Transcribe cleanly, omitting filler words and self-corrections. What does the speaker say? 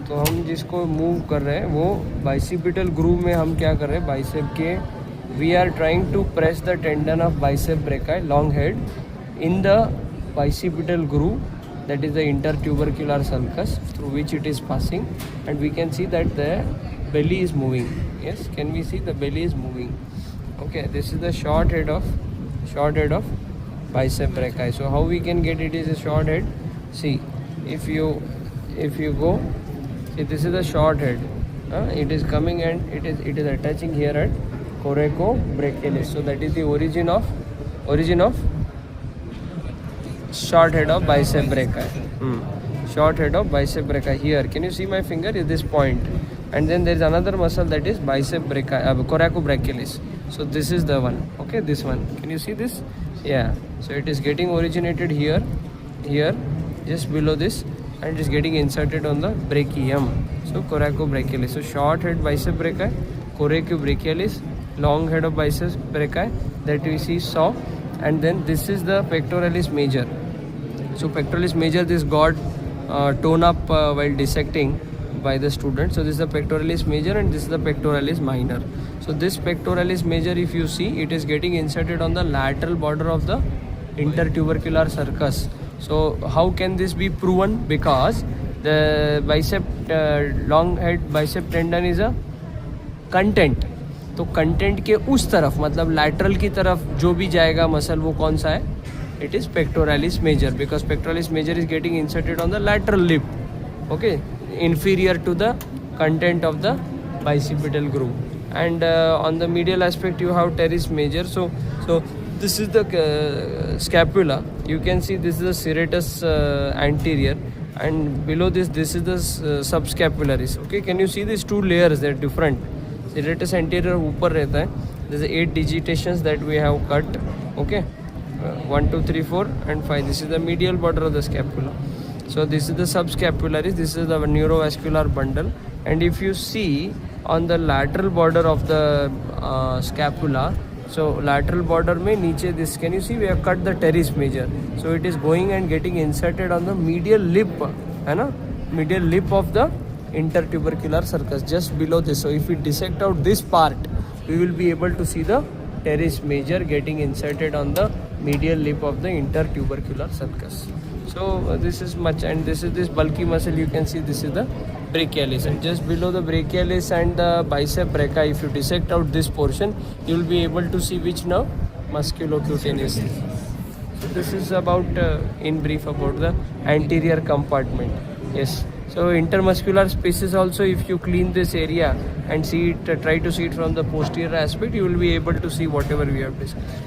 तो हम जिसको मूव कर रहे हैं वो बाइसिपिटल ग्रूव में हम क्या कर रहे हैं, बाइसेप के we are trying to press the tendon of bicep brachii long head in the bicipital groove, that is the intertubercular sulcus through which it is passing, and we can see that the belly is moving. Yes, can we see the belly is moving? Okay, this is the short head of bicep brachii. So how we can get it is a short head. See, if you go, see, this is the short head. It is coming and it is attaching here at coracobrachialis. So that is the origin of short head of bicep brachii. Short head of bicep brachii here. Can you see my finger? Is this point? And then there is another muscle that is bicep brachii, coracobrachialis. So this is the one. Okay, this one. Can you see this? Yeah. So it is getting originated here, just below this, and it is getting inserted on the brachium. So coracobrachialis. So short head bicep brachii, coracobrachialis, long head of bicep brachii that we see saw, and then this is the pectoralis major. So pectoralis major, this got torn up while dissecting by the student. So this is the pectoralis major and this is the pectoralis minor. So this pectoralis major, if you see, it is getting inserted on the lateral border of the intertubercular sulcus. So how can this be proven? Because the bicep long head bicep tendon is a content. तो content के उस तरफ, मतलब lateral की तरफ जो भी जाएगा मसल, वो कौन सा है? It is pectoralis major, because pectoralis major is getting inserted on the lateral lip, okay, inferior to the content of the bicipital groove. And on the medial aspect you have teres major. So this is the scapula. You can see this is the serratus anterior, and below this is the subscapularis. Okay, can you see these two layers? They're different. Serratus anterior ऊपर रहता है. There's 8 digitations that we have cut. Okay, 1, 2, 3, 4 and 5. This is the medial border of the scapula. So this is the subscapularis. This is the neurovascular bundle. And if you see on the lateral border of the scapula, so lateral border में नीचे, this can you see we have cut the teres major. So it is going and getting inserted on the medial lip, है ना, medial lip of the intertubercular sulcus, just below this. So if we dissect out this part, we will be able to see the teres major getting inserted on the medial lip of the intertubercular sulcus. So this is much, and this is this bulky muscle. You can see this is the brachialis, and just below the brachialis and the bicep brachii, if you dissect out this portion, you will be able to see which nerve? Musculocutaneous. So this is about in brief about the anterior compartment. Yes. So intermuscular spaces also, if you clean this area and see it, try to see it from the posterior aspect, you will be able to see whatever we have discussed.